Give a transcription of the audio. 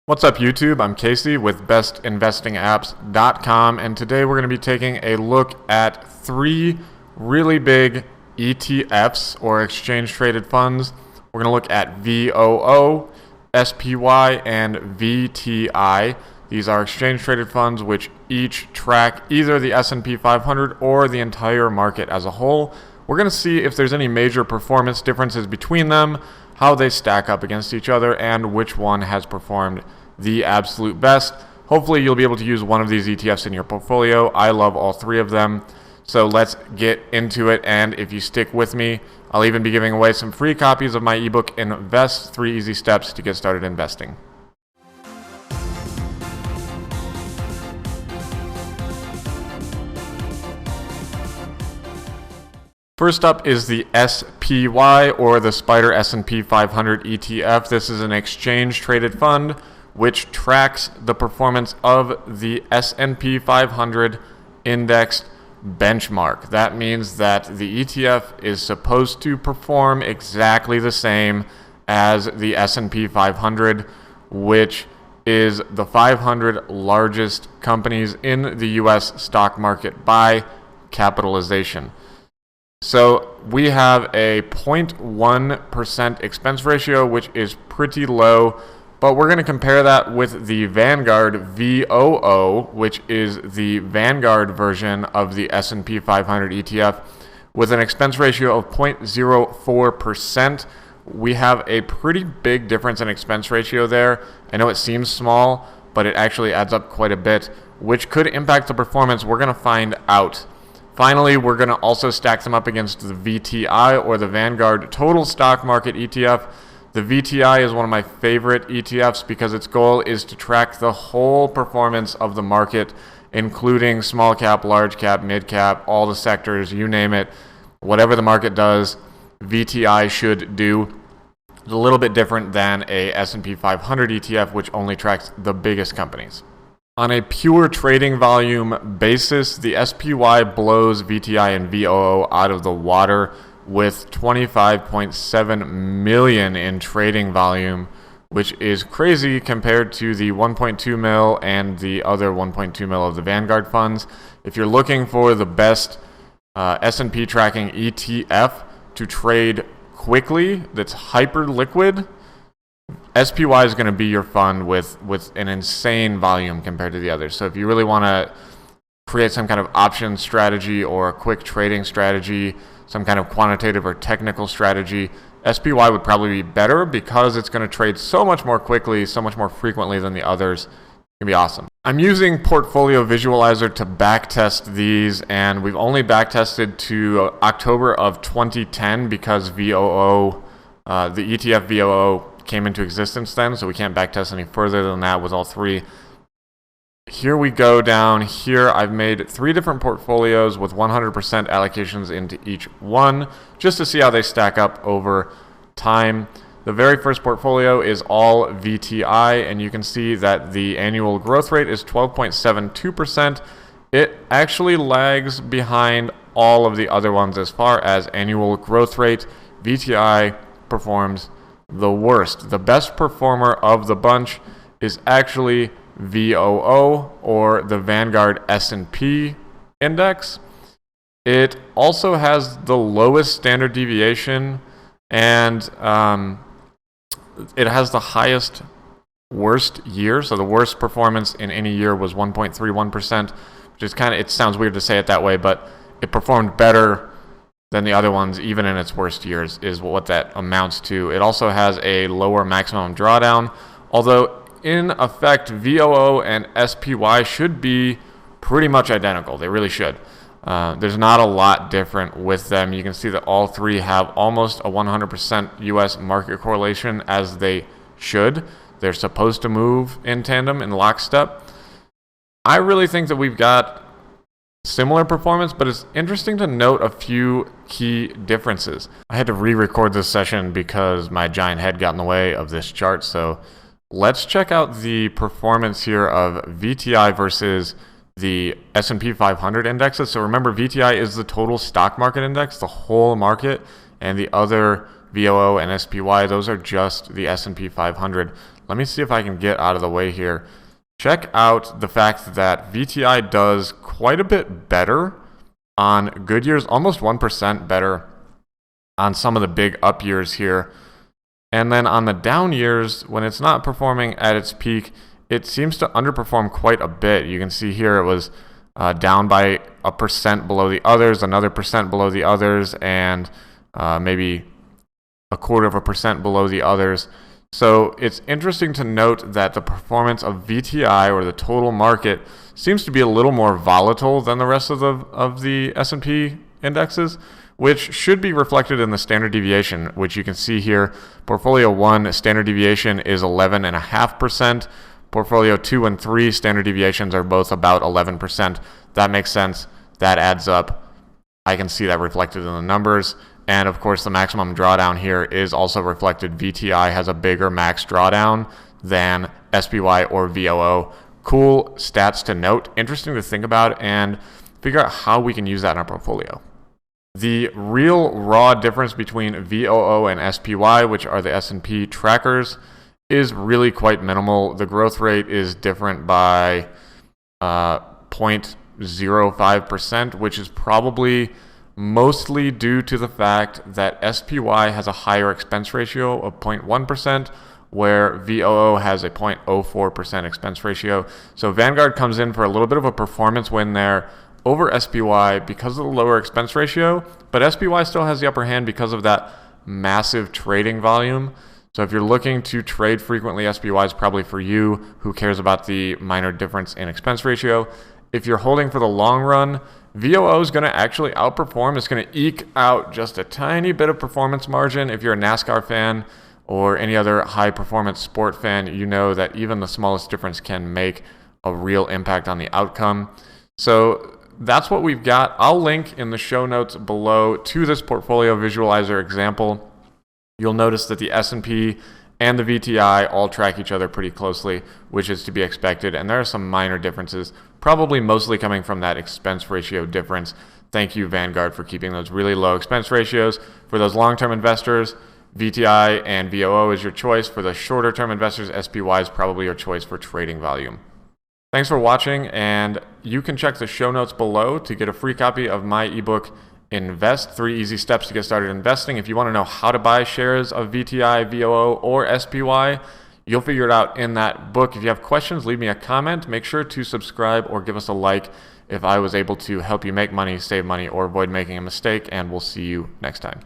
What's up YouTube? I'm Casey with bestinvestingapps.com, and today we're going to be taking a look at three really big ETFs or exchange traded funds. We're going to look at VOO, SPY, and VTI. These are exchange traded funds which each track either the S&P 500 or the entire market as a whole. We're going to see if there's any major performance differences between them, how they stack up against each other, and which one has performed the absolute best. Hopefully you'll be able to use one of these ETFs in your portfolio. I love all three of them. So let's get into it, and if you stick with me, I'll even be giving away some free copies of my ebook, Invest 3 Easy Steps to Get Started Investing. First up is the SPY, or the Spider S&P 500 ETF. This is an exchange traded fund which tracks the performance of the S&P 500 indexed benchmark. That means that the ETF is supposed to perform exactly the same as the S&P 500, which is the 500 largest companies in the US stock market by capitalization. So we have a 0.1% expense ratio, which is pretty low, but we're going to compare that with the Vanguard VOO, which is the Vanguard version of the S&P 500 ETF, with an expense ratio of 0.04%. We have a pretty big difference in expense ratio there. I know it seems small, but it actually adds up quite a bit, which could impact the performance. We're going to find out. Finally, we're going to also stack them up against the VTI, or the Vanguard Total Stock Market ETF. The VTI is one of my favorite ETFs because its goal is to track the whole performance of the market, including small cap, large cap, mid cap, all the sectors, you name it. Whatever the market does, VTI should do. It's a little bit different than a S&P 500 ETF, which only tracks the biggest companies. On a pure trading volume basis, the SPY blows VTI and VOO out of the water with 25.7 million in trading volume, which is crazy compared to the 1.2 mil and the other 1.2 mil of the Vanguard funds. If you're looking for the best S&P tracking ETF to trade quickly, that's hyper liquid, SPY is going to be your fund with an insane volume compared to the others. So if you really want to create some kind of option strategy or a quick trading strategy, some kind of quantitative or technical strategy, SPY would probably be better because it's going to trade so much more quickly, so much more frequently than the others. It's going to be awesome. I'm using Portfolio Visualizer to backtest these, and we've only backtested to October of 2010 because VOO, the ETF VOO, came into existence then, so we can't backtest any further than that with all three. Here we go down here. I've made three different portfolios with 100% allocations into each one just to see how they stack up over time. The very first portfolio is all VTI, and you can see that the annual growth rate is 12.72%. It actually lags behind all of the other ones as far as annual growth rate. VTI performs the worst. The best performer of the bunch is actually VOO, or the Vanguard S&P index. It also has the lowest standard deviation, and it has the highest worst year. So the worst performance in any year was 1.31%, which is kind of, it sounds weird to say it that way, but it performed better than the other ones, even in its worst years, is what that amounts to. It also has a lower maximum drawdown, although in effect, VOO and SPY should be pretty much identical. They really should. There's not a lot different with them. You can see that all three have almost a 100% US market correlation, as they should. They're supposed to move in tandem, in lockstep. I really think that we've got similar performance, but it's interesting to note a few key differences. I had to re-record this session because my giant head got in the way of this chart, so let's check out the performance here of VTI versus the S&P 500 indexes. So remember, VTI is the total stock market index, the whole market, and the other VOO, and SPY, those are just the S&P 500. Let me see if I can get out of the way here. Check out the fact that VTI does quite a bit better on good years, almost 1% better on some of the big up years here. And then on the down years, when it's not performing at its peak, it seems to underperform quite a bit. You can see here it was down by 1% below the others, another percent below the others, and maybe 0.25% below the others. So it's interesting to note that the performance of VTI, or the total market, seems to be a little more volatile than the rest of the S&P indexes, which should be reflected in the standard deviation, which you can see here. Portfolio 1 standard deviation is 11.5%. Portfolio 2 and 3 standard deviations are both about 11%. That makes sense. That adds up. I can see that reflected in the numbers. And of course, the maximum drawdown here is also reflected. VTI has a bigger max drawdown than SPY or VOO. Cool stats to note, interesting to think about, and figure out how we can use that in our portfolio. The real raw difference between VOO and SPY, which are the S&P trackers, is really quite minimal. The growth rate is different by 0.05%, which is probably mostly due to the fact that SPY has a higher expense ratio of 0.1%, where VOO has a 0.04% expense ratio. So Vanguard comes in for a little bit of a performance win there over SPY because of the lower expense ratio, but SPY still has the upper hand because of that massive trading volume. So if you're looking to trade frequently, SPY is probably for you. Who cares about the minor difference in expense ratio? If you're holding for the long run, VOO is going to actually outperform. It's going to eke out just a tiny bit of performance margin. If you're a NASCAR fan or any other high performance sport fan, you know that even the smallest difference can make a real impact on the outcome. So that's what we've got. I'll link in the show notes below to this portfolio visualizer example. You'll notice that the S&P and the VTI all track each other pretty closely, which is to be expected. And there are some minor differences, probably mostly coming from that expense ratio difference. Thank you, Vanguard, for keeping those really low expense ratios. For those long-term investors, VTI and VOO is your choice. For the shorter-term investors, SPY is probably your choice for trading volume. Thanks for watching, and you can check the show notes below to get a free copy of my ebook, Invest, 3 Easy Steps to Get Started Investing. If you want to know how to buy shares of VTI, VOO, or SPY, you'll figure it out in that book. If you have questions, leave me a comment. Make sure to subscribe or give us a like if I was able to help you make money, save money, or avoid making a mistake, and we'll see you next time.